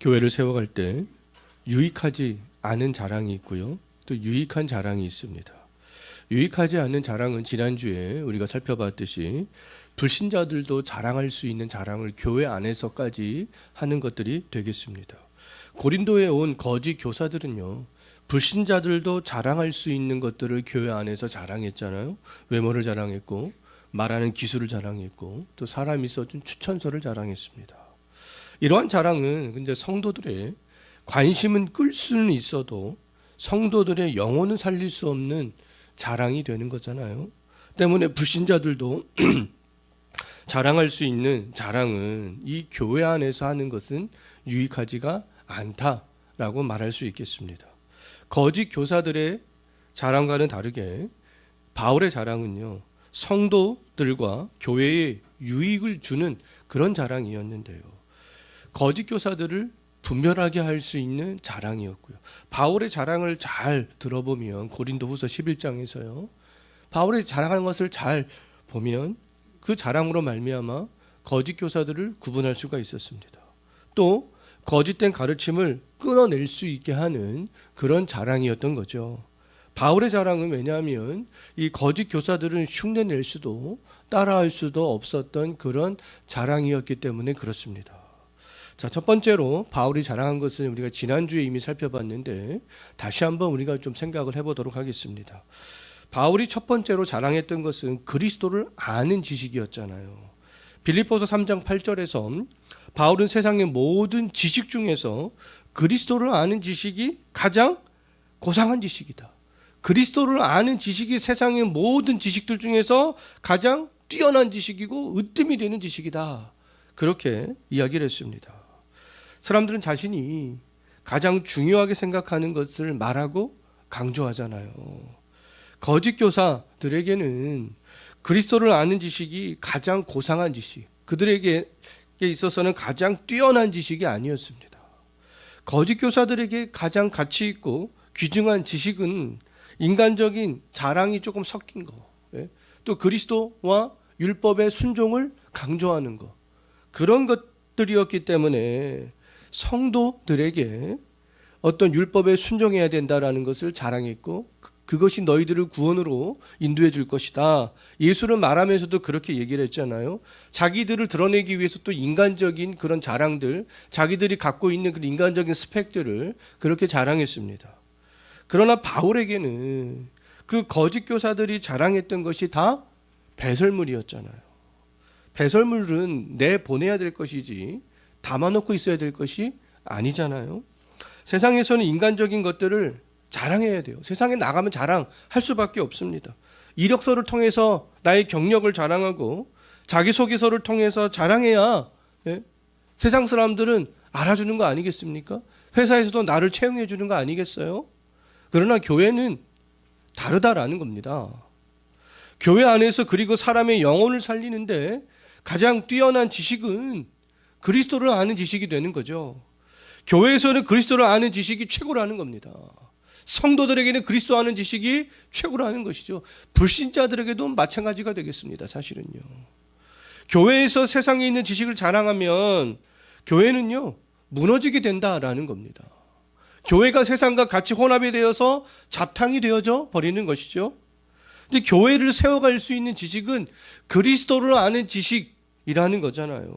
교회를 세워갈 때 유익하지 않은 자랑이 있고요. 또 유익한 자랑이 있습니다. 유익하지 않은 자랑은 지난주에 우리가 살펴봤듯이 불신자들도 자랑할 수 있는 자랑을 교회 안에서까지 하는 것들이 되겠습니다. 고린도에 온 거짓 교사들은요, 불신자들도 자랑할 수 있는 것들을 교회 안에서 자랑했잖아요. 외모를 자랑했고, 말하는 기술을 자랑했고, 또 사람이 써준 추천서를 자랑했습니다. 이러한 자랑은 근데 성도들의 관심은 끌 수는 있어도 성도들의 영혼은 살릴 수 없는 자랑이 되는 거잖아요. 때문에 불신자들도 자랑할 수 있는 자랑은 이 교회 안에서 하는 것은 유익하지가 않다라고 말할 수 있겠습니다. 거짓 교사들의 자랑과는 다르게 바울의 자랑은요, 성도들과 교회에 유익을 주는 그런 자랑이었는데요, 거짓 교사들을 분별하게 할 수 있는 자랑이었고요. 바울의 자랑을 잘 들어보면 고린도후서 11장에서요, 바울이 자랑하는 것을 잘 보면 그 자랑으로 말미암아 거짓 교사들을 구분할 수가 있었습니다. 또 거짓된 가르침을 끊어낼 수 있게 하는 그런 자랑이었던 거죠. 바울의 자랑은 왜냐하면 이 거짓 교사들은 흉내낼 수도 따라할 수도 없었던 그런 자랑이었기 때문에 그렇습니다. 자, 첫 번째로 바울이 자랑한 것은 우리가 지난주에 이미 살펴봤는데 다시 한번 우리가 좀 생각을 해보도록 하겠습니다. 바울이 첫 번째로 자랑했던 것은 그리스도를 아는 지식이었잖아요. 빌립보서 3장 8절에서 바울은 세상의 모든 지식 중에서 그리스도를 아는 지식이 가장 고상한 지식이다. 그리스도를 아는 지식이 세상의 모든 지식들 중에서 가장 뛰어난 지식이고 으뜸이 되는 지식이다. 그렇게 이야기를 했습니다. 사람들은 자신이 가장 중요하게 생각하는 것을 말하고 강조하잖아요. 거짓 교사들에게는 그리스도를 아는 지식이 가장 고상한 지식, 그들에게 있어서는 가장 뛰어난 지식이 아니었습니다. 거짓 교사들에게 가장 가치 있고 귀중한 지식은 인간적인 자랑이 조금 섞인 거, 또 그리스도와 율법의 순종을 강조하는 것, 그런 것들이었기 때문에 성도들에게 어떤 율법에 순종해야 된다라는 것을 자랑했고, 그것이 너희들을 구원으로 인도해 줄 것이다. 예수를 말하면서도 그렇게 얘기를 했잖아요. 자기들을 드러내기 위해서 또 인간적인 그런 자랑들, 자기들이 갖고 있는 그런 인간적인 스펙들을 그렇게 자랑했습니다. 그러나 바울에게는 그 거짓 교사들이 자랑했던 것이 다 배설물이었잖아요. 배설물은 내보내야 될 것이지 담아놓고 있어야 될 것이 아니잖아요. 세상에서는 인간적인 것들을 자랑해야 돼요. 세상에 나가면 자랑할 수밖에 없습니다. 이력서를 통해서 나의 경력을 자랑하고 자기소개서를 통해서 자랑해야 세상 사람들은 알아주는 거 아니겠습니까? 회사에서도 나를 채용해 주는 거 아니겠어요? 그러나 교회는 다르다라는 겁니다. 교회 안에서 그리고 사람의 영혼을 살리는데 가장 뛰어난 지식은 그리스도를 아는 지식이 되는 거죠. 교회에서는 그리스도를 아는 지식이 최고라는 겁니다. 성도들에게는 그리스도 아는 지식이 최고라는 것이죠. 불신자들에게도 마찬가지가 되겠습니다. 사실은요. 교회에서 세상에 있는 지식을 자랑하면 교회는요, 무너지게 된다라는 겁니다. 교회가 세상과 같이 혼합이 되어서 자탕이 되어져 버리는 것이죠. 근데 교회를 세워갈 수 있는 지식은 그리스도를 아는 지식이라는 거잖아요.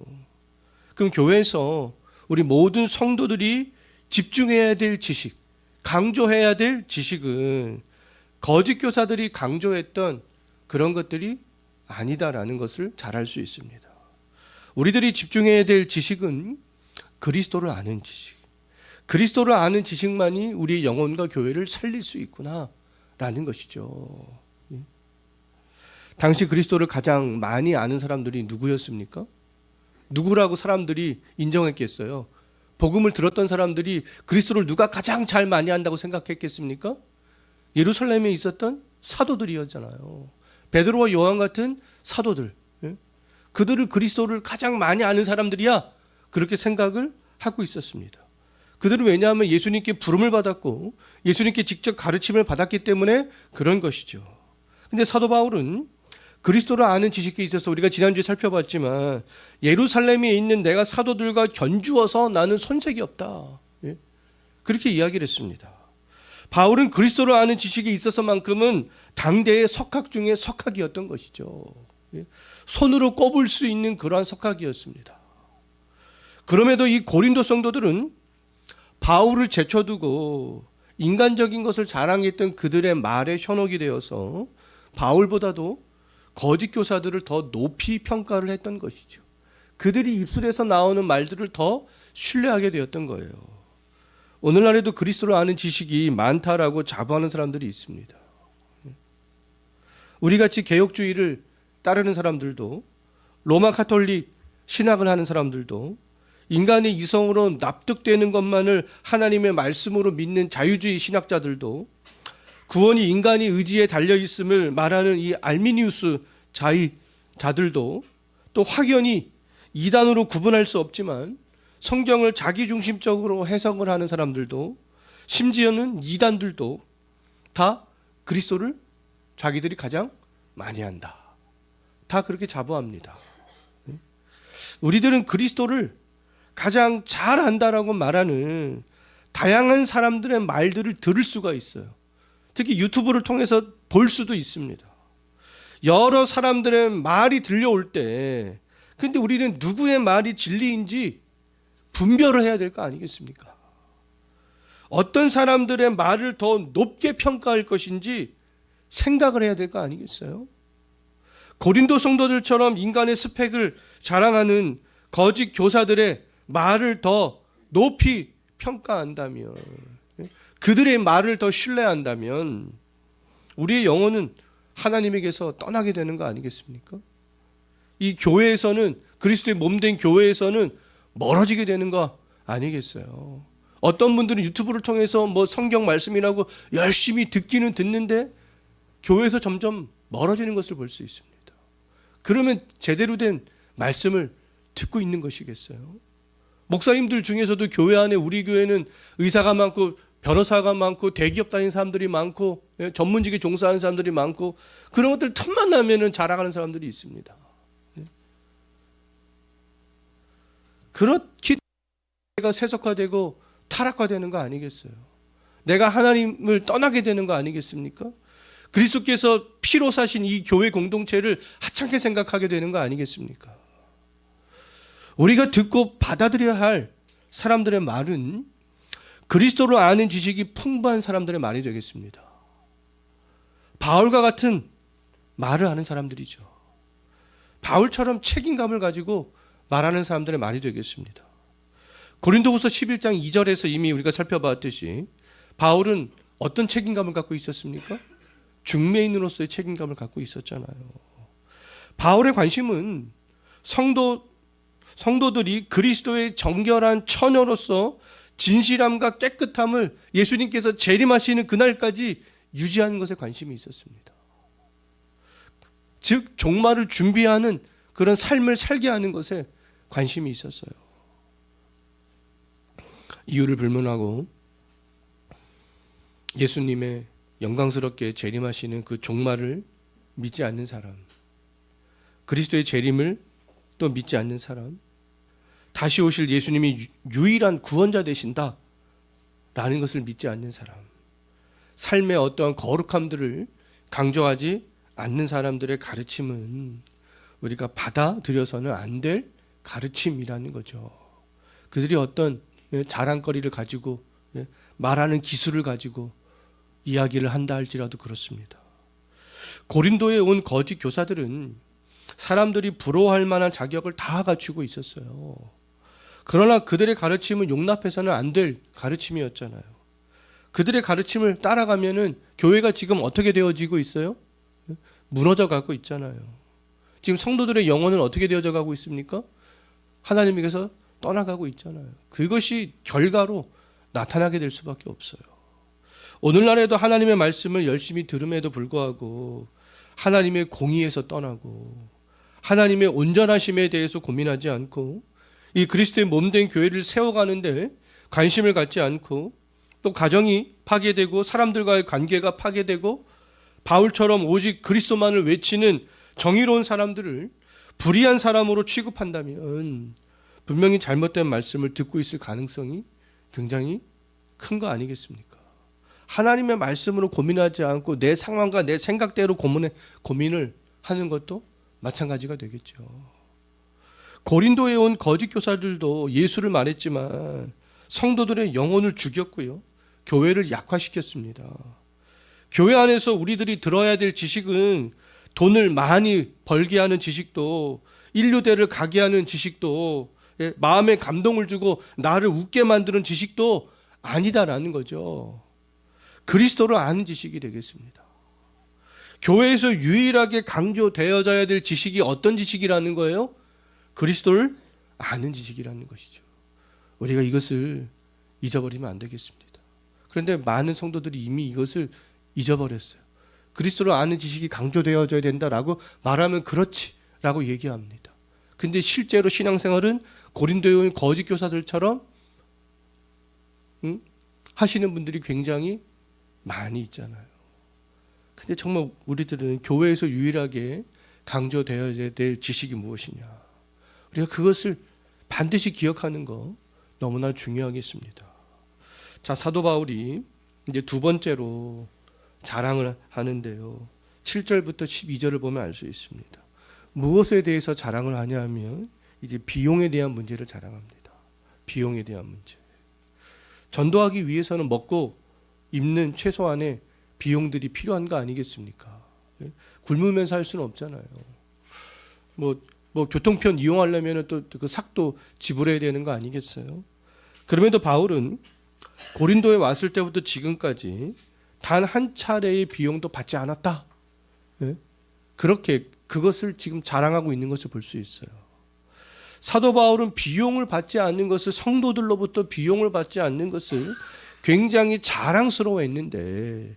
그럼 교회에서 우리 모든 성도들이 집중해야 될 지식, 강조해야 될 지식은 거짓 교사들이 강조했던 그런 것들이 아니다라는 것을 잘 알 수 있습니다. 우리들이 집중해야 될 지식은 그리스도를 아는 지식. 그리스도를 아는 지식만이 우리의 영혼과 교회를 살릴 수 있구나라는 것이죠. 당시 그리스도를 가장 많이 아는 사람들이 누구였습니까? 누구라고 사람들이 인정했겠어요? 복음을 들었던 사람들이 그리스도를 누가 가장 잘 많이 안다고 생각했겠습니까? 예루살렘에 있었던 사도들이었잖아요. 베드로와 요한 같은 사도들, 그들을 그리스도를 가장 많이 아는 사람들이야, 그렇게 생각을 하고 있었습니다. 그들은 왜냐하면 예수님께 부름을 받았고 예수님께 직접 가르침을 받았기 때문에 그런 것이죠. 근데 사도 바울은 그리스도를 아는 지식에 있어서 우리가 지난주에 살펴봤지만 예루살렘에 있는 내가 사도들과 견주어서 나는 손색이 없다. 예? 그렇게 이야기를 했습니다. 바울은 그리스도를 아는 지식에 있어서만큼은 당대의 석학 중에 석학이었던 것이죠. 예? 손으로 꼽을 수 있는 그러한 석학이었습니다. 그럼에도 이 고린도 성도들은 바울을 제쳐두고 인간적인 것을 자랑했던 그들의 말에 현혹이 되어서 바울보다도 거짓 교사들을 더 높이 평가를 했던 것이죠. 그들이 입술에서 나오는 말들을 더 신뢰하게 되었던 거예요. 오늘날에도 그리스도를 아는 지식이 많다라고 자부하는 사람들이 있습니다. 우리같이 개혁주의를 따르는 사람들도, 로마 카톨릭 신학을 하는 사람들도, 인간의 이성으로 납득되는 것만을 하나님의 말씀으로 믿는 자유주의 신학자들도, 구원이 인간의 의지에 달려있음을 말하는 이 알미니우스 자들도, 또 확연히 이단으로 구분할 수 없지만 성경을 자기중심적으로 해석을 하는 사람들도, 심지어는 이단들도 다 그리스도를 자기들이 가장 많이 한다. 다 그렇게 자부합니다. 우리들은 그리스도를 가장 잘 안다라고 말하는 다양한 사람들의 말들을 들을 수가 있어요. 특히 유튜브를 통해서 볼 수도 있습니다. 여러 사람들의 말이 들려올 때, 근데 우리는 누구의 말이 진리인지 분별을 해야 될 거 아니겠습니까? 어떤 사람들의 말을 더 높게 평가할 것인지 생각을 해야 될 거 아니겠어요? 고린도 성도들처럼 인간의 스펙을 자랑하는 거짓 교사들의 말을 더 높이 평가한다면, 그들의 말을 더 신뢰한다면 우리의 영혼은 하나님에게서 떠나게 되는 거 아니겠습니까? 이 교회에서는, 그리스도의 몸된 교회에서는 멀어지게 되는 거 아니겠어요? 어떤 분들은 유튜브를 통해서 뭐 성경 말씀이라고 열심히 듣기는 듣는데 교회에서 점점 멀어지는 것을 볼 수 있습니다. 그러면 제대로 된 말씀을 듣고 있는 것이겠어요? 목사님들 중에서도 교회 안에, 우리 교회는 의사가 많고 변호사가 많고 대기업 다니는 사람들이 많고 전문직에 종사하는 사람들이 많고 그런 것들 틈만 나면은 자랑하는 사람들이 있습니다. 그렇게 내가 세속화되고 타락화되는 거 아니겠어요? 내가 하나님을 떠나게 되는 거 아니겠습니까? 그리스도께서 피로 사신 이 교회 공동체를 하찮게 생각하게 되는 거 아니겠습니까? 우리가 듣고 받아들여야 할 사람들의 말은 그리스도를 아는 지식이 풍부한 사람들의 말이 되겠습니다. 바울과 같은 말을 하는 사람들이죠. 바울처럼 책임감을 가지고 말하는 사람들의 말이 되겠습니다. 고린도후서 11장 2절에서 이미 우리가 살펴봤듯이 바울은 어떤 책임감을 갖고 있었습니까? 중매인으로서의 책임감을 갖고 있었잖아요. 바울의 관심은 성도들이 그리스도의 정결한 처녀로서 진실함과 깨끗함을 예수님께서 재림하시는 그날까지 유지하는 것에 관심이 있었습니다. 즉 종말을 준비하는 그런 삶을 살게 하는 것에 관심이 있었어요. 이유를 불문하고 예수님의 영광스럽게 재림하시는 그 종말을 믿지 않는 사람, 그리스도의 재림을 또 믿지 않는 사람, 다시 오실 예수님이 유일한 구원자 되신다 라는 것을 믿지 않는 사람, 삶의 어떠한 거룩함들을 강조하지 않는 사람들의 가르침은 우리가 받아들여서는 안 될 가르침이라는 거죠. 그들이 어떤 자랑거리를 가지고 말하는 기술을 가지고 이야기를 한다 할지라도 그렇습니다. 고린도에 온 거짓 교사들은 사람들이 부러워할 만한 자격을 다 갖추고 있었어요. 그러나 그들의 가르침은 용납해서는 안 될 가르침이었잖아요. 그들의 가르침을 따라가면은 교회가 지금 어떻게 되어지고 있어요? 무너져 가고 있잖아요. 지금 성도들의 영혼은 어떻게 되어져 가고 있습니까? 하나님에게서 떠나가고 있잖아요. 그것이 결과로 나타나게 될 수밖에 없어요. 오늘날에도 하나님의 말씀을 열심히 들음에도 불구하고 하나님의 공의에서 떠나고 하나님의 온전하심에 대해서 고민하지 않고 이 그리스도의 몸된 교회를 세워가는데 관심을 갖지 않고 또 가정이 파괴되고 사람들과의 관계가 파괴되고 바울처럼 오직 그리스도만을 외치는 정의로운 사람들을 불의한 사람으로 취급한다면 분명히 잘못된 말씀을 듣고 있을 가능성이 굉장히 큰 거 아니겠습니까? 하나님의 말씀으로 고민하지 않고 내 상황과 내 생각대로 고민을 하는 것도 마찬가지가 되겠죠. 고린도에 온 거짓 교사들도 예수를 말했지만 성도들의 영혼을 죽였고요, 교회를 약화시켰습니다. 교회 안에서 우리들이 들어야 될 지식은 돈을 많이 벌게 하는 지식도, 인류대를 가게 하는 지식도, 마음에 감동을 주고 나를 웃게 만드는 지식도 아니다라는 거죠. 그리스도를 아는 지식이 되겠습니다. 교회에서 유일하게 강조되어져야 될 지식이 어떤 지식이라는 거예요? 그리스도를 아는 지식이라는 것이죠. 우리가 이것을 잊어버리면 안 되겠습니다. 그런데 많은 성도들이 이미 이것을 잊어버렸어요. 그리스도를 아는 지식이 강조되어져야 된다라고 말하면 그렇지라고 얘기합니다. 근데 실제로 신앙생활은 고린도에 온 거짓 교사들처럼 하시는 분들이 굉장히 많이 있잖아요. 근데 정말 우리들은 교회에서 유일하게 강조되어야 될 지식이 무엇이냐, 우리가 그것을 반드시 기억하는 거 너무나 중요하겠습니다. 자, 사도 바울이 이제 두 번째로 자랑을 하는데요, 7절부터 12절을 보면 알 수 있습니다. 무엇에 대해서 자랑을 하냐 하면 이제 비용에 대한 문제를 자랑합니다. 비용에 대한 문제. 전도하기 위해서는 먹고 입는 최소한의 비용들이 필요한 거 아니겠습니까? 굶으면서 할 수는 없잖아요. 뭐 교통편 이용하려면 또 그 삭도 지불해야 되는 거 아니겠어요? 그럼에도 바울은 고린도에 왔을 때부터 지금까지 단 한 차례의 비용도 받지 않았다. 그렇게 그것을 지금 자랑하고 있는 것을 볼 수 있어요. 사도 바울은 비용을 받지 않는 것을, 성도들로부터 비용을 받지 않는 것을 굉장히 자랑스러워했는데,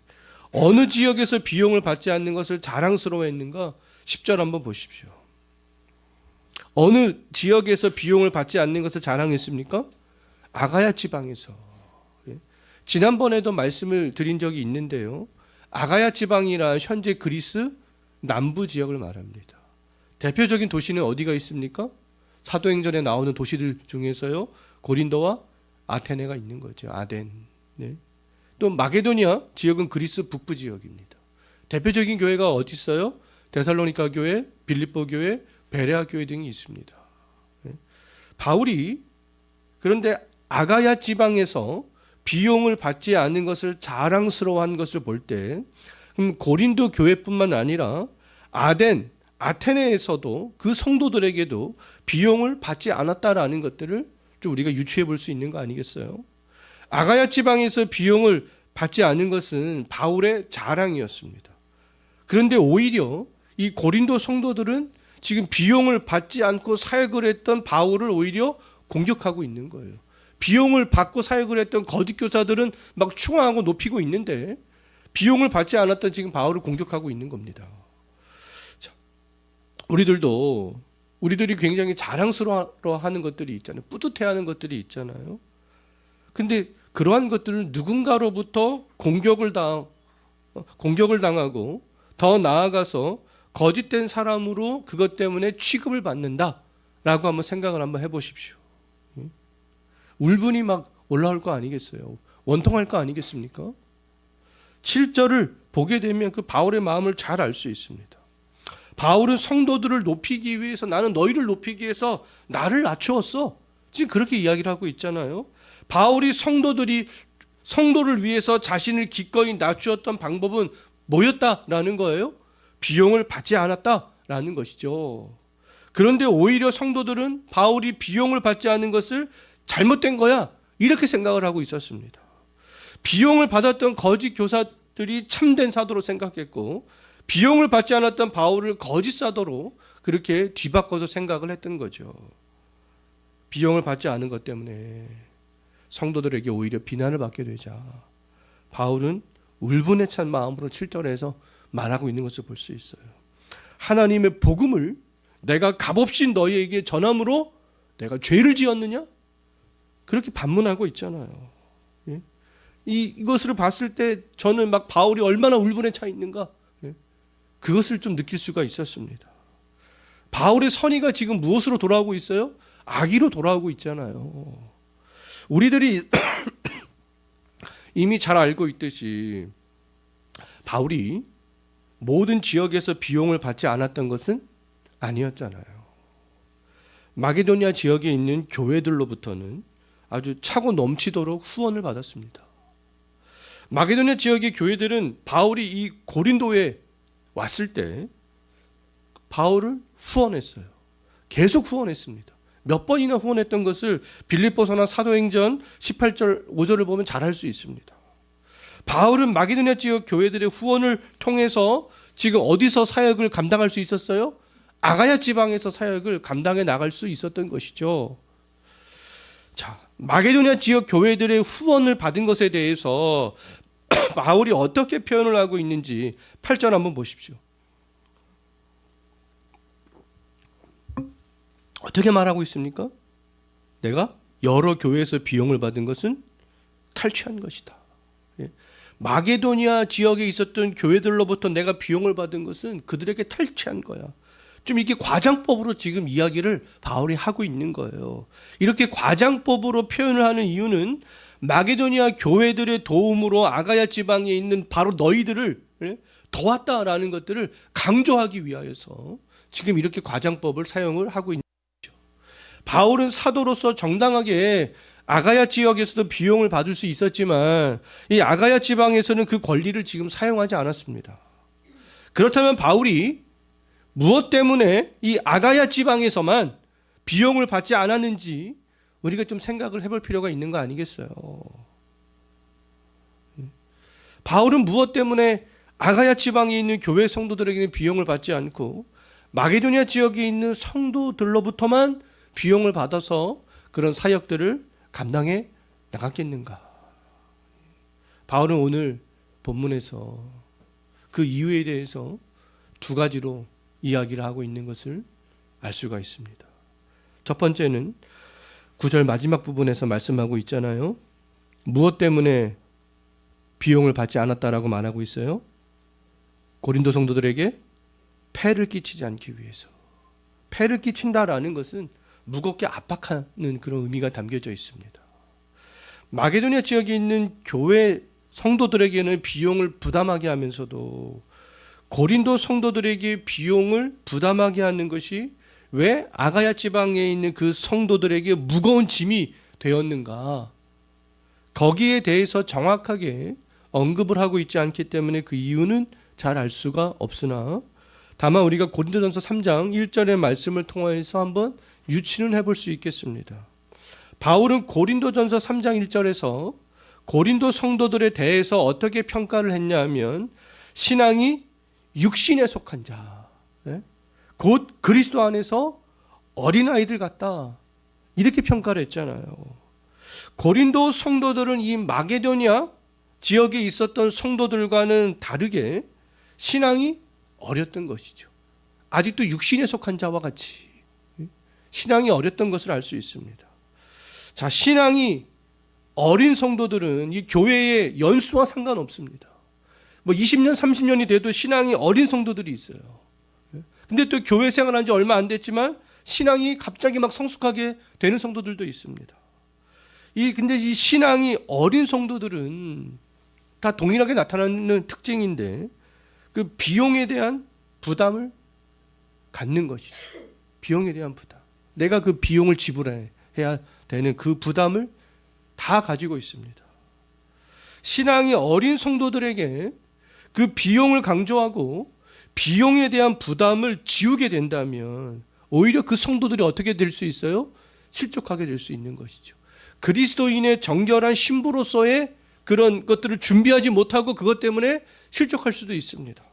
어느 지역에서 비용을 받지 않는 것을 자랑스러워했는가? 10절 한번 보십시오. 어느 지역에서 비용을 받지 않는 것을 자랑했습니까? 아가야 지방에서. 지난번에도 말씀을 드린 적이 있는데요, 아가야 지방이란 현재 그리스 남부 지역을 말합니다. 대표적인 도시는 어디가 있습니까? 사도행전에 나오는 도시들 중에서요, 고린도와 아테네가 있는 거죠. 아덴. 네. 또 마게도니아 지역은 그리스 북부 지역입니다. 대표적인 교회가 어디 있어요? 데살로니가 교회, 빌립보 교회, 베레아 교회 등이 있습니다. 네. 바울이 그런데 아가야 지방에서 비용을 받지 않는 것을 자랑스러워한 것을 볼 때, 고린도 교회뿐만 아니라 아덴, 아테네에서도 그 성도들에게도 비용을 받지 않았다라는 것들을 좀 우리가 유추해 볼 수 있는 거 아니겠어요? 아가야 지방에서 비용을 받지 않은 것은 바울의 자랑이었습니다. 그런데 오히려 이 고린도 성도들은 지금 비용을 받지 않고 사역을 했던 바울을 오히려 공격하고 있는 거예요. 비용을 받고 사역을 했던 거짓 교사들은 막 충하고 높이고 있는데, 비용을 받지 않았던 지금 바울을 공격하고 있는 겁니다. 자, 우리들이 굉장히 자랑스러워하는 것들이 있잖아요. 뿌듯해하는 것들이 있잖아요. 근데 그러한 것들을 누군가로부터 공격을 당하고 더 나아가서 거짓된 사람으로 그것 때문에 취급을 받는다라고 한번 생각을 한번 해보십시오. 울분이 막 올라올 거 아니겠어요? 원통할 거 아니겠습니까? 7절을 보게 되면 그 바울의 마음을 잘 알 수 있습니다. 바울은 성도들을 높이기 위해서, 나는 너희를 높이기 위해서 나를 낮추었어, 지금 그렇게 이야기를 하고 있잖아요. 바울이 성도를 위해서 자신을 기꺼이 낮추었던 방법은 뭐였다라는 거예요? 비용을 받지 않았다라는 것이죠. 그런데 오히려 성도들은 바울이 비용을 받지 않은 것을 잘못된 거야, 이렇게 생각을 하고 있었습니다. 비용을 받았던 거짓 교사들이 참된 사도로 생각했고, 비용을 받지 않았던 바울을 거짓 사도로 그렇게 뒤바꿔서 생각을 했던 거죠. 비용을 받지 않은 것 때문에 성도들에게 오히려 비난을 받게 되자 바울은 울분에 찬 마음으로 7절에서 말하고 있는 것을 볼 수 있어요. 하나님의 복음을 내가 값없이 너희에게 전함으로 내가 죄를 지었느냐? 그렇게 반문하고 있잖아요. 이것을 봤을 때 저는 막 바울이 얼마나 울분에 차 있는가, 그것을 좀 느낄 수가 있었습니다. 바울의 선의가 지금 무엇으로 돌아오고 있어요? 악의로 돌아오고 있잖아요. 우리들이 이미 잘 알고 있듯이 바울이 모든 지역에서 비용을 받지 않았던 것은 아니었잖아요. 마게도니아 지역에 있는 교회들로부터는 아주 차고 넘치도록 후원을 받았습니다. 마게도니아 지역의 교회들은 바울이 이 고린도에 왔을 때 바울을 후원했어요. 계속 후원했습니다. 몇 번이나 후원했던 것을 빌립보서나 사도행전 18절 5절을 보면 잘 알 수 있습니다. 바울은 마게도니아 지역 교회들의 후원을 통해서 지금 어디서 사역을 감당할 수 있었어요? 아가야 지방에서 사역을 감당해 나갈 수 있었던 것이죠. 자, 마게도니아 지역 교회들의 후원을 받은 것에 대해서 바울이 어떻게 표현을 하고 있는지 8절 한번 보십시오. 어떻게 말하고 있습니까? 내가 여러 교회에서 비용을 받은 것은 탈취한 것이다. 마게도니아 지역에 있었던 교회들로부터 내가 비용을 받은 것은 그들에게 탈취한 거야. 좀 이렇게 과장법으로 지금 이야기를 바울이 하고 있는 거예요. 이렇게 과장법으로 표현을 하는 이유는 마게도니아 교회들의 도움으로 아가야 지방에 있는 바로 너희들을 도왔다라는 것들을 강조하기 위하여서 지금 이렇게 과장법을 사용을 하고 있는 거죠. 바울은 사도로서 정당하게 아가야 지역에서도 비용을 받을 수 있었지만 이 아가야 지방에서는 그 권리를 지금 사용하지 않았습니다. 그렇다면 바울이 무엇 때문에 이 아가야 지방에서만 비용을 받지 않았는지 우리가 좀 생각을 해볼 필요가 있는 거 아니겠어요? 바울은 무엇 때문에 아가야 지방에 있는 교회 성도들에게는 비용을 받지 않고 마게도니아 지역에 있는 성도들로부터만 비용을 받아서 그런 사역들을 감당해 나갔겠는가? 바울은 오늘 본문에서 그 이유에 대해서 두 가지로 이야기를 하고 있는 것을 알 수가 있습니다. 첫 번째는 9절 마지막 부분에서 말씀하고 있잖아요. 무엇 때문에 비용을 받지 않았다라고 말하고 있어요? 고린도 성도들에게 폐를 끼치지 않기 위해서. 폐를 끼친다라는 것은 무겁게 압박하는 그런 의미가 담겨져 있습니다. 마게도니아 지역에 있는 교회 성도들에게는 비용을 부담하게 하면서도 고린도 성도들에게 비용을 부담하게 하는 것이 왜 아가야 지방에 있는 그 성도들에게 무거운 짐이 되었는가? 거기에 대해서 정확하게 언급을 하고 있지 않기 때문에 그 이유는 잘 알 수가 없으나 다만 우리가 고린도전서 3장 1절의 말씀을 통해서 한번 유치는 해볼 수 있겠습니다. 바울은 고린도전서 3장 1절에서 고린도 성도들에 대해서 어떻게 평가를 했냐 하면 신앙이 육신에 속한 자, 곧 그리스도 안에서 어린아이들 같다, 이렇게 평가를 했잖아요. 고린도 성도들은 이 마게도니아 지역에 있었던 성도들과는 다르게 신앙이 어렸던 것이죠. 아직도 육신에 속한 자와 같이 신앙이 어렸던 것을 알 수 있습니다. 자, 신앙이 어린 성도들은 이 교회의 연수와 상관없습니다. 뭐 20년, 30년이 돼도 신앙이 어린 성도들이 있어요. 근데 또 교회 생활한 지 얼마 안 됐지만 신앙이 갑자기 막 성숙하게 되는 성도들도 있습니다. 근데 이 신앙이 어린 성도들은 다 동일하게 나타나는 특징인데 그 비용에 대한 부담을 갖는 것이죠. 비용에 대한 부담. 내가 그 비용을 지불해야 되는 그 부담을 다 가지고 있습니다. 신앙이 어린 성도들에게 그 비용을 강조하고 비용에 대한 부담을 지우게 된다면 오히려 그 성도들이 어떻게 될 수 있어요? 실족하게 될 수 있는 것이죠. 그리스도인의 정결한 신부로서의 그런 것들을 준비하지 못하고 그것 때문에 실족할 수도 있습니다.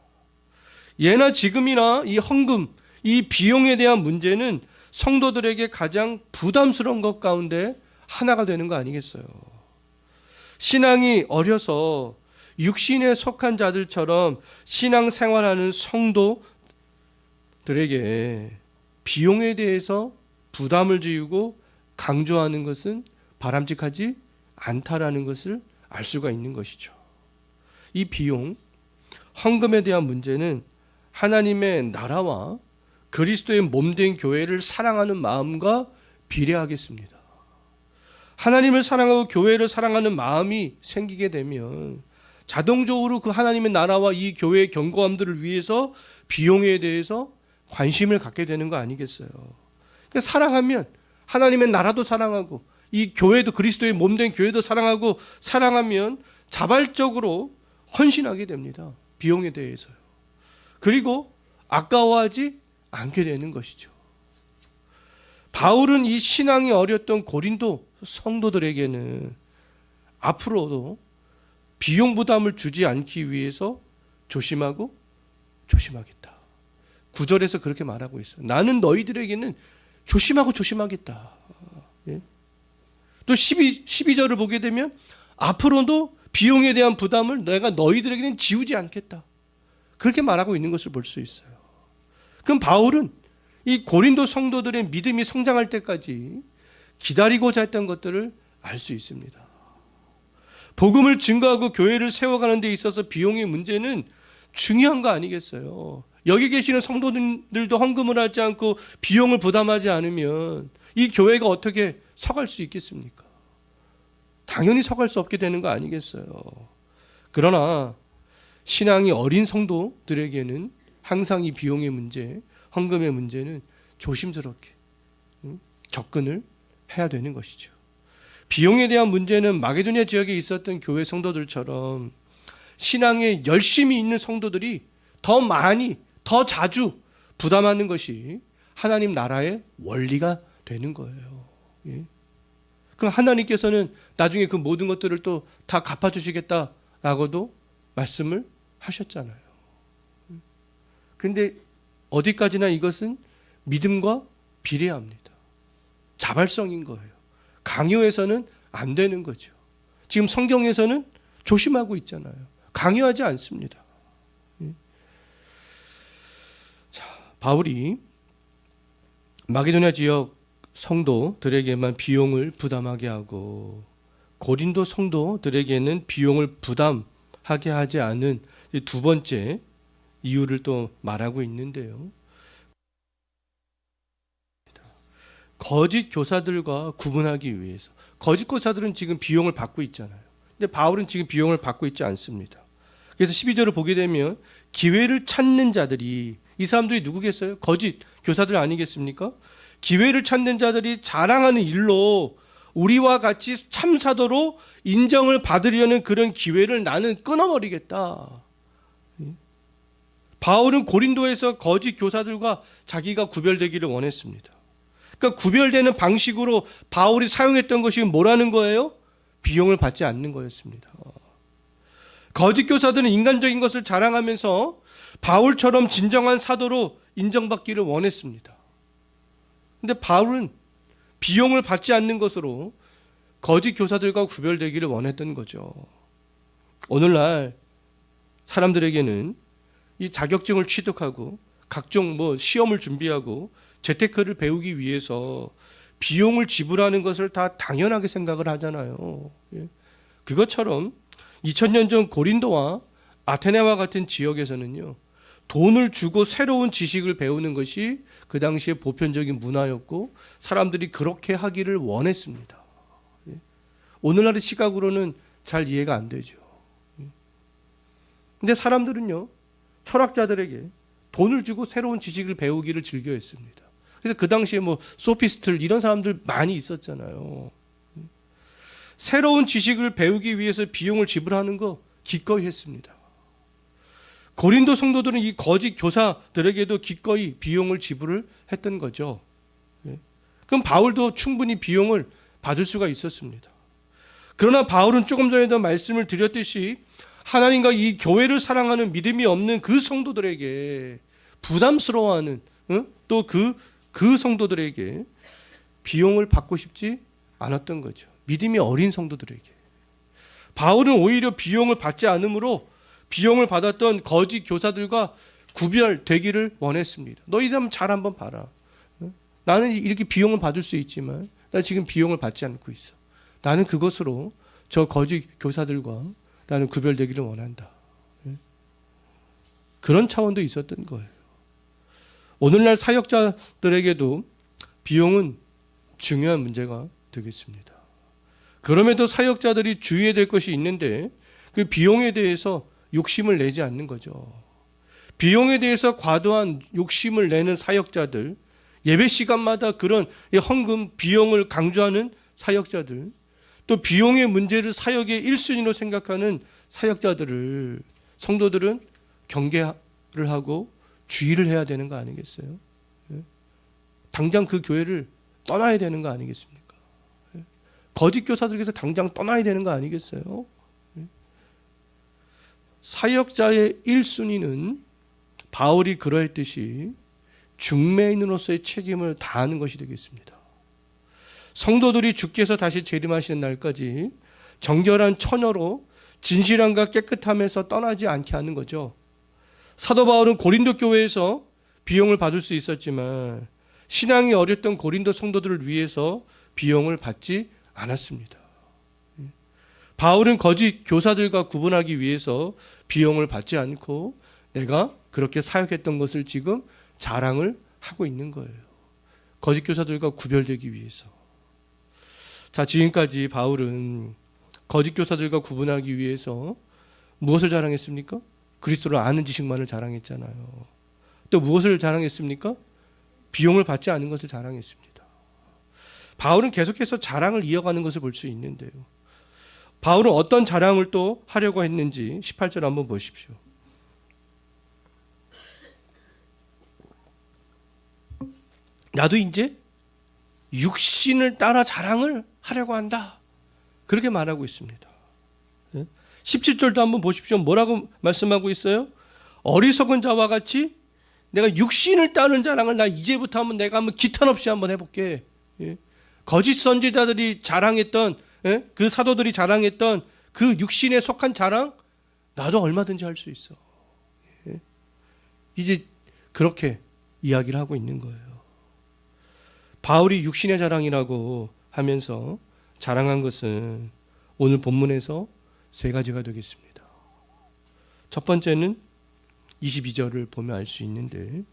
예나 지금이나 이 헌금, 이 비용에 대한 문제는 성도들에게 가장 부담스러운 것 가운데 하나가 되는 거 아니겠어요? 신앙이 어려서 육신에 속한 자들처럼 신앙생활하는 성도들에게 비용에 대해서 부담을 지우고 강조하는 것은 바람직하지 않다라는 것을 알 수가 있는 것이죠. 이 비용, 헌금에 대한 문제는 하나님의 나라와 그리스도의 몸된 교회를 사랑하는 마음과 비례하겠습니다. 하나님을 사랑하고 교회를 사랑하는 마음이 생기게 되면 자동적으로 그 하나님의 나라와 이 교회의 견고함들을 위해서 비용에 대해서 관심을 갖게 되는 거 아니겠어요? 그러니까 사랑하면 하나님의 나라도 사랑하고 이 교회도 그리스도의 몸된 교회도 사랑하고 사랑하면 자발적으로 헌신하게 됩니다. 비용에 대해서요. 그리고 아까워하지 않게 되는 것이죠. 바울은 이 신앙이 어렸던 고린도 성도들에게는 앞으로도 비용 부담을 주지 않기 위해서 조심하고 조심하겠다. 9절에서 그렇게 말하고 있어요. 나는 너희들에게는 조심하고 조심하겠다. 예? 또 12절을 보게 되면 앞으로도 비용에 대한 부담을 내가 너희들에게는 지우지 않겠다. 그렇게 말하고 있는 것을 볼 수 있어요. 그럼 바울은 이 고린도 성도들의 믿음이 성장할 때까지 기다리고자 했던 것들을 알 수 있습니다. 복음을 증거하고 교회를 세워가는 데 있어서 비용의 문제는 중요한 거 아니겠어요? 여기 계시는 성도들도 헌금을 하지 않고 비용을 부담하지 않으면 이 교회가 어떻게 서갈 수 있겠습니까? 당연히 서갈 수 없게 되는 거 아니겠어요? 그러나 신앙이 어린 성도들에게는 항상 이 비용의 문제, 헌금의 문제는 조심스럽게 접근을 해야 되는 것이죠. 비용에 대한 문제는 마게도니아 지역에 있었던 교회 성도들처럼 신앙에 열심히 있는 성도들이 더 많이, 더 자주 부담하는 것이 하나님 나라의 원리가 되는 거예요. 예? 그럼 하나님께서는 나중에 그 모든 것들을 또 다 갚아주시겠다라고도 말씀을 하셨잖아요. 그런데 어디까지나 이것은 믿음과 비례합니다. 자발성인 거예요. 강요해서는 안 되는 거죠. 지금 성경에서는 조심하고 있잖아요. 강요하지 않습니다. 자, 바울이 마게도냐 지역 성도들에게만 비용을 부담하게 하고 고린도 성도들에게는 비용을 부담하게 하지 않은 두 번째 이유를 또 말하고 있는데요. 거짓 교사들과 구분하기 위해서. 거짓 교사들은 지금 비용을 받고 있잖아요. 근데 바울은 지금 비용을 받고 있지 않습니다. 그래서 12절을 보게 되면 기회를 찾는 자들이, 이 사람들이 누구겠어요? 거짓 교사들 아니겠습니까? 기회를 찾는 자들이 자랑하는 일로 우리와 같이 참사도로 인정을 받으려는 그런 기회를 나는 끊어버리겠다. 바울은 고린도에서 거짓 교사들과 자기가 구별되기를 원했습니다. 그러니까 구별되는 방식으로 바울이 사용했던 것이 뭐라는 거예요? 비용을 받지 않는 거였습니다. 거짓 교사들은 인간적인 것을 자랑하면서 바울처럼 진정한 사도로 인정받기를 원했습니다. 그런데 바울은 비용을 받지 않는 것으로 거짓 교사들과 구별되기를 원했던 거죠. 오늘날 사람들에게는 이 자격증을 취득하고 각종 시험을 준비하고 재테크를 배우기 위해서 비용을 지불하는 것을 다 당연하게 생각을 하잖아요. 그것처럼 2000년 전 고린도와 아테네와 같은 지역에서는요, 돈을 주고 새로운 지식을 배우는 것이 그 당시에 보편적인 문화였고 사람들이 그렇게 하기를 원했습니다. 오늘날의 시각으로는 잘 이해가 안 되죠. 근데 사람들은요, 철학자들에게 돈을 주고 새로운 지식을 배우기를 즐겨했습니다. 그래서 그 당시에 소피스트들 이런 사람들 많이 있었잖아요. 새로운 지식을 배우기 위해서 비용을 지불하는 거 기꺼이 했습니다. 고린도 성도들은 이 거짓 교사들에게도 기꺼이 비용을 지불을 했던 거죠. 그럼 바울도 충분히 비용을 받을 수가 있었습니다. 그러나 바울은 조금 전에도 말씀을 드렸듯이 하나님과 이 교회를 사랑하는 믿음이 없는 그 성도들에게 부담스러워하는 또 그 성도들에게 비용을 받고 싶지 않았던 거죠. 믿음이 어린 성도들에게. 바울은 오히려 비용을 받지 않으므로 비용을 받았던 거짓 교사들과 구별되기를 원했습니다. 너희들 한번 잘 한번 봐라. 나는 이렇게 비용을 받을 수 있지만 나 지금 비용을 받지 않고 있어. 나는 그것으로 저 거짓 교사들과 나는 구별되기를 원한다. 그런 차원도 있었던 거예요. 오늘날 사역자들에게도 비용은 중요한 문제가 되겠습니다. 그럼에도 사역자들이 주의해야 될 것이 있는데 그 비용에 대해서 욕심을 내지 않는 거죠. 비용에 대해서 과도한 욕심을 내는 사역자들, 예배 시간마다 그런 헌금 비용을 강조하는 사역자들, 또 비용의 문제를 사역의 1순위로 생각하는 사역자들을 성도들은 경계를 하고 주의를 해야 되는 거 아니겠어요? 당장 그 교회를 떠나야 되는 거 아니겠습니까? 거짓 교사들에게서 당장 떠나야 되는 거 아니겠어요? 사역자의 1순위는 바울이 그러했듯이 중매인으로서의 책임을 다하는 것이 되겠습니다. 성도들이 주께서 다시 재림하시는 날까지 정결한 처녀로 진실함과 깨끗함에서 떠나지 않게 하는 거죠. 사도 바울은 고린도 교회에서 비용을 받을 수 있었지만 신앙이 어렸던 고린도 성도들을 위해서 비용을 받지 않았습니다. 바울은 거짓 교사들과 구분하기 위해서 비용을 받지 않고 내가 그렇게 사역했던 것을 지금 자랑을 하고 있는 거예요. 거짓 교사들과 구별되기 위해서. 자, 지금까지 바울은 거짓 교사들과 구분하기 위해서 무엇을 자랑했습니까? 그리스도를 아는 지식만을 자랑했잖아요. 또 무엇을 자랑했습니까? 비용을 받지 않은 것을 자랑했습니다. 바울은 계속해서 자랑을 이어가는 것을 볼 수 있는데요. 바울은 어떤 자랑을 또 하려고 했는지 18절 한번 보십시오. 나도 이제 육신을 따라 자랑을 하려고 한다. 그렇게 말하고 있습니다. 17절도 한번 보십시오. 뭐라고 말씀하고 있어요? 어리석은 자와 같이 내가 육신을 따르는 자랑을 나 이제부터 내가 한번 기탄 없이 한번 해볼게. 거짓 선지자들이 자랑했던, 그 사도들이 자랑했던 그 육신에 속한 자랑 나도 얼마든지 할 수 있어. 이제 그렇게 이야기를 하고 있는 거예요. 바울이 육신의 자랑이라고 하면서 자랑한 것은 오늘 본문에서 세 가지가 되겠습니다. 첫 번째는 22절을 보면 알 수 있는데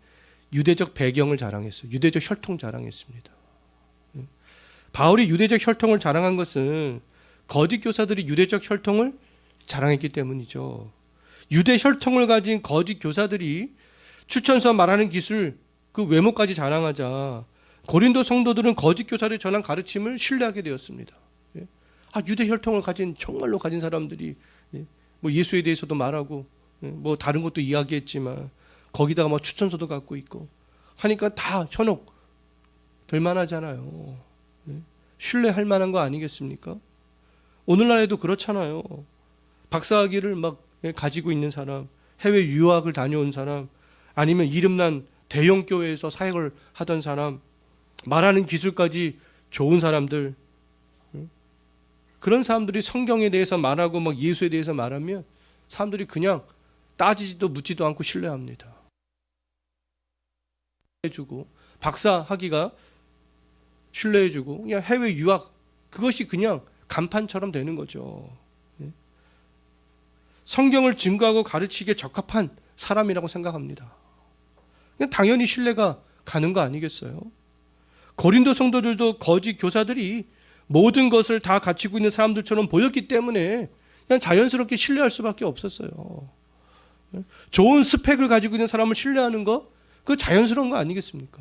유대적 배경을 자랑했어요. 유대적 혈통 자랑했습니다. 바울이 유대적 혈통을 자랑한 것은 거짓 교사들이 유대적 혈통을 자랑했기 때문이죠. 유대 혈통을 가진 거짓 교사들이 추천서 말하는 기술 그 외모까지 자랑하자 고린도 성도들은 거짓 교사를 전한 가르침을 신뢰하게 되었습니다. 유대 혈통을 가진 정말로 가진 사람들이 뭐 예수에 대해서도 말하고 뭐 다른 것도 이야기했지만 거기다가 뭐 추천서도 갖고 있고 하니까 다 현혹 될 만하잖아요. 신뢰할 만한 거 아니겠습니까? 오늘날에도 그렇잖아요. 박사학위를 막 가지고 있는 사람, 해외 유학을 다녀온 사람, 아니면 이름난 대형 교회에서 사역을 하던 사람, 말하는 기술까지 좋은 사람들, 그런 사람들이 성경에 대해서 말하고 막 예수에 대해서 말하면 사람들이 그냥 따지지도 묻지도 않고 신뢰합니다. 해주고 박사학위가 신뢰해주고 그냥 해외 유학 그것이 그냥 간판처럼 되는 거죠. 성경을 증거하고 가르치기에 적합한 사람이라고 생각합니다. 그냥 당연히 신뢰가 가는 거 아니겠어요? 고린도 성도들도 거짓 교사들이 모든 것을 다 갖추고 있는 사람들처럼 보였기 때문에 그냥 자연스럽게 신뢰할 수밖에 없었어요. 좋은 스펙을 가지고 있는 사람을 신뢰하는 거 그거 자연스러운 거 아니겠습니까?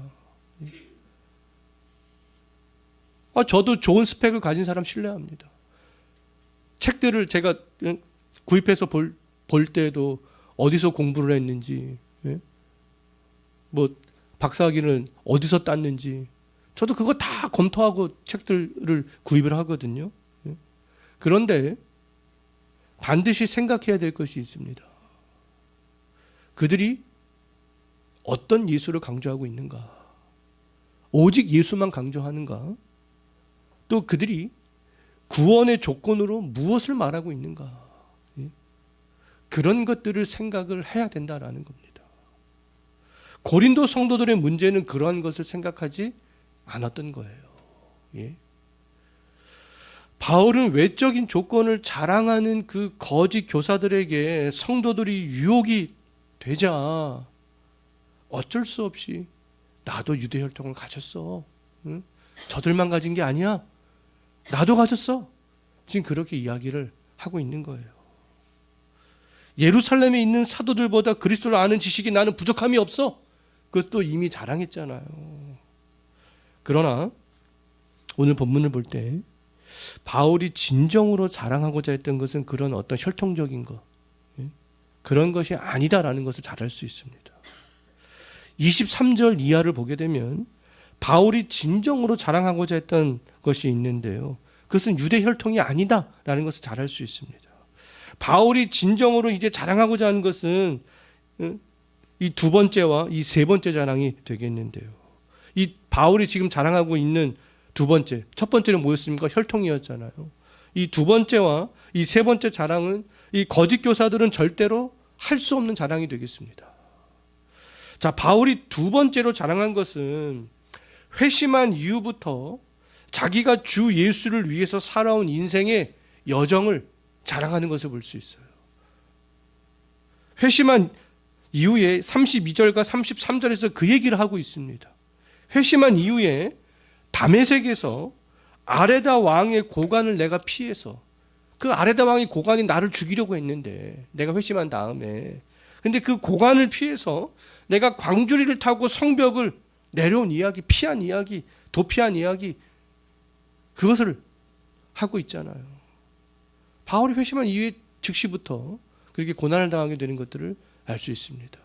저도 좋은 스펙을 가진 사람 신뢰합니다. 책들을 제가 구입해서 볼 때도 어디서 공부를 했는지, 뭐 박사학위는 어디서 땄는지 저도 그거 다 검토하고 책들을 구입을 하거든요. 그런데 반드시 생각해야 될 것이 있습니다. 그들이 어떤 예수를 강조하고 있는가? 오직 예수만 강조하는가? 또 그들이 구원의 조건으로 무엇을 말하고 있는가? 그런 것들을 생각을 해야 된다라는 겁니다. 고린도 성도들의 문제는 그러한 것을 생각하지 않았던 거예요. 바울은 외적인 조건을 자랑하는 그 거짓 교사들에게 성도들이 유혹이 되자 어쩔 수 없이 나도 유대 혈통을 가졌어. 응? 저들만 가진 게 아니야. 나도 가졌어. 지금 그렇게 이야기를 하고 있는 거예요. 예루살렘에 있는 사도들보다 그리스도를 아는 지식이 나는 부족함이 없어. 그것도 이미 자랑했잖아요. 그러나 오늘 본문을 볼 때 바울이 진정으로 자랑하고자 했던 것은 그런 어떤 혈통적인 것, 그런 것이 아니다라는 것을 잘 알 수 있습니다. 23절 이하를 보게 되면 바울이 진정으로 자랑하고자 했던 것이 있는데요. 그것은 유대 혈통이 아니다라는 것을 잘 알 수 있습니다. 바울이 진정으로 이제 자랑하고자 하는 것은 이 두 번째와 이 세 번째 자랑이 되겠는데요. 이 바울이 지금 자랑하고 있는 두 번째, 첫 번째는 뭐였습니까? 혈통이었잖아요. 이 두 번째와 이 세 번째 자랑은 이 거짓 교사들은 절대로 할 수 없는 자랑이 되겠습니다. 자, 바울이 두 번째로 자랑한 것은 회심한 이후부터 자기가 주 예수를 위해서 살아온 인생의 여정을 자랑하는 것을 볼 수 있어요. 회심한 이후에 32절과 33절에서 그 얘기를 하고 있습니다. 회심한 이후에 다메섹에서 아레다 왕의 고관을 내가 피해서, 그 아레다 왕의 고관이 나를 죽이려고 했는데 내가 회심한 다음에, 근데 그 고관을 피해서 내가 광주리를 타고 성벽을 내려온 이야기, 피한 이야기, 도피한 이야기, 그것을 하고 있잖아요. 바울이 회심한 이후에 즉시부터 그렇게 고난을 당하게 되는 것들을 알 수 있습니다.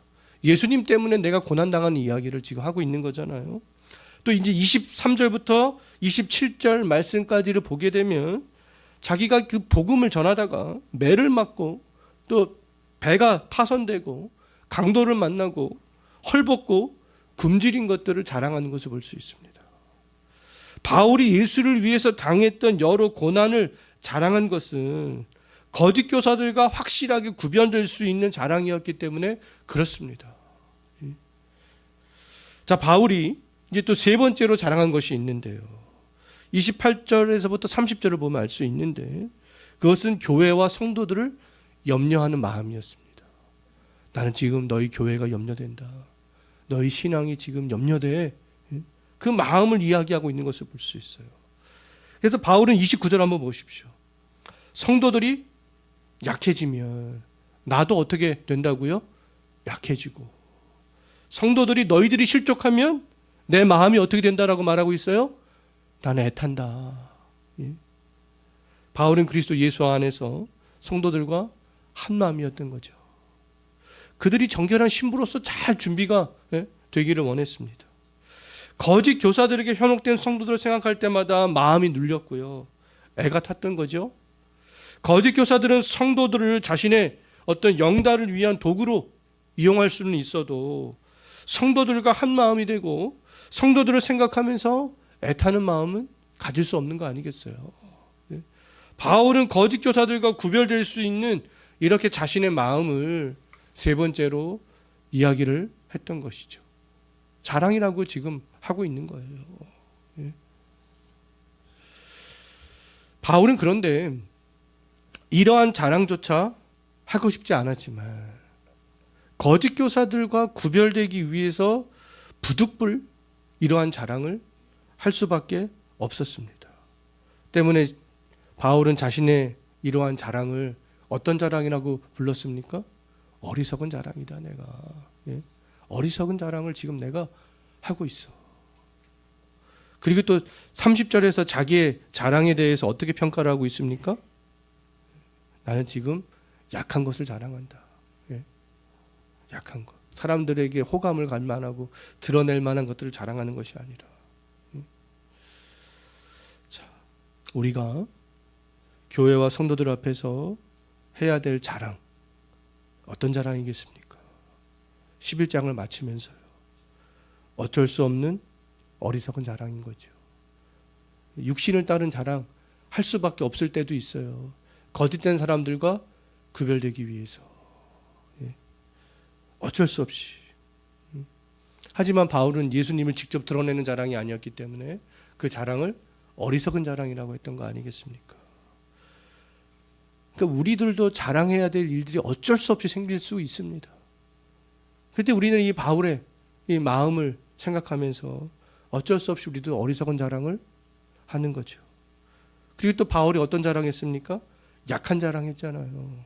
예수님 때문에 내가 고난당하는 이야기를 지금 하고 있는 거잖아요. 또 이제 23절부터 27절 말씀까지를 보게 되면 자기가 그 복음을 전하다가 매를 맞고 또 배가 파손되고 강도를 만나고 헐벗고 굶주린 것들을 자랑하는 것을 볼 수 있습니다. 바울이 예수를 위해서 당했던 여러 고난을 자랑한 것은 거짓 교사들과 확실하게 구별될 수 있는 자랑이었기 때문에 그렇습니다. 자, 바울이 이제 또 세 번째로 자랑한 것이 있는데요. 28절에서부터 30절을 보면 알 수 있는데 그것은 교회와 성도들을 염려하는 마음이었습니다. 나는 지금 너희 교회가 염려된다. 너희 신앙이 지금 염려돼. 그 마음을 이야기하고 있는 것을 볼 수 있어요. 그래서 바울은 29절 한번 보십시오. 성도들이 약해지면 나도 어떻게 된다고요? 약해지고, 성도들이 너희들이 실족하면 내 마음이 어떻게 된다라고 말하고 있어요? 나는 애탄다. 바울은 그리스도 예수 안에서 성도들과 한 마음이었던 거죠. 그들이 정결한 신부로서 잘 준비가 되기를 원했습니다. 거짓 교사들에게 현혹된 성도들을 생각할 때마다 마음이 눌렸고요. 애가 탔던 거죠. 거짓 교사들은 성도들을 자신의 어떤 영달을 위한 도구로 이용할 수는 있어도 성도들과 한 마음이 되고 성도들을 생각하면서 애타는 마음은 가질 수 없는 거 아니겠어요? 바울은 거짓 교사들과 구별될 수 있는 이렇게 자신의 마음을 세 번째로 이야기를 했던 것이죠. 자랑이라고 지금 하고 있는 거예요. 바울은 그런데 이러한 자랑조차 하고 싶지 않았지만 거짓 교사들과 구별되기 위해서 부득불 이러한 자랑을 할 수밖에 없었습니다. 때문에 바울은 자신의 이러한 자랑을 어떤 자랑이라고 불렀습니까? 어리석은 자랑이다 내가. 어리석은 자랑을 지금 내가 하고 있어. 그리고 또 30절에서 자기의 자랑에 대해서 어떻게 평가를 하고 있습니까? 나는 지금 약한 것을 자랑한다. 약한 것. 사람들에게 호감을 갈 만하고 드러낼 만한 것들을 자랑하는 것이 아니라. 자, 우리가 교회와 성도들 앞에서 해야 될 자랑, 어떤 자랑이겠습니까? 11장을 마치면서요. 어쩔 수 없는 어리석은 자랑인 거죠. 육신을 따른 자랑 할 수밖에 없을 때도 있어요. 거짓된 사람들과 구별되기 위해서. 어쩔 수 없이. 하지만 바울은 예수님을 직접 드러내는 자랑이 아니었기 때문에 그 자랑을 어리석은 자랑이라고 했던 거 아니겠습니까? 그러니까 우리들도 자랑해야 될 일들이 어쩔 수 없이 생길 수 있습니다. 그때 우리는 이 바울의 이 마음을 생각하면서 어쩔 수 없이 우리도 어리석은 자랑을 하는 거죠. 그리고 또 바울이 어떤 자랑했습니까? 약한 자랑했잖아요.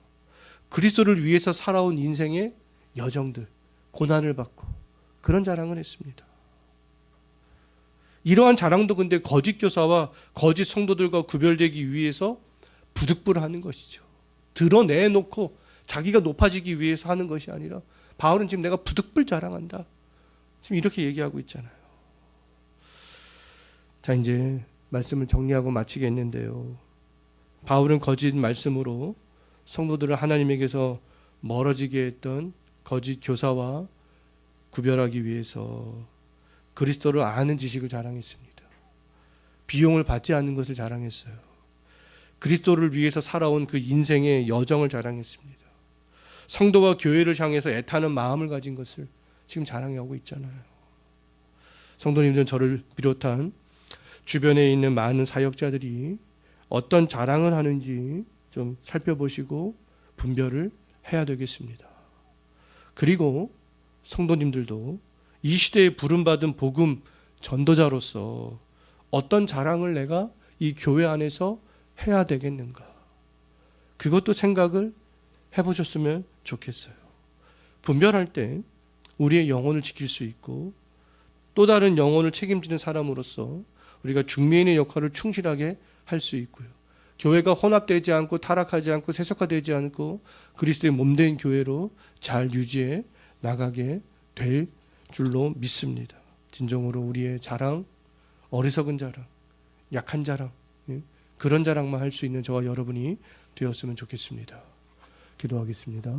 그리스도를 위해서 살아온 인생의 여정들, 고난을 받고 그런 자랑을 했습니다. 이러한 자랑도 근데 거짓 교사와 거짓 성도들과 구별되기 위해서 부득불하는 것이죠. 드러내놓고 자기가 높아지기 위해서 하는 것이 아니라 바울은 지금 내가 부득불 자랑한다. 지금 이렇게 얘기하고 있잖아요. 자, 이제 말씀을 정리하고 마치겠는데요. 바울은 거짓 말씀으로 성도들을 하나님에게서 멀어지게 했던 거짓 교사와 구별하기 위해서 그리스도를 아는 지식을 자랑했습니다. 비용을 받지 않는 것을 자랑했어요. 그리스도를 위해서 살아온 그 인생의 여정을 자랑했습니다. 성도와 교회를 향해서 애타는 마음을 가진 것을 지금 자랑하고 있잖아요. 성도님들은 저를 비롯한 주변에 있는 많은 사역자들이 어떤 자랑을 하는지 좀 살펴보시고 분별을 해야 되겠습니다. 그리고 성도님들도 이 시대에 부름받은 복음 전도자로서 어떤 자랑을 내가 이 교회 안에서 해야 되겠는가, 그것도 생각을 해보셨으면 좋겠어요. 분별할 때 우리의 영혼을 지킬 수 있고 또 다른 영혼을 책임지는 사람으로서 우리가 중매인의 역할을 충실하게 할 수 있고요. 교회가 혼합되지 않고 타락하지 않고 세속화되지 않고 그리스도의 몸된 교회로 잘 유지해 나가게 될 줄로 믿습니다. 진정으로 우리의 자랑, 어리석은 자랑, 약한 자랑, 그런 자랑만 할 수 있는 저와 여러분이 되었으면 좋겠습니다. 기도하겠습니다.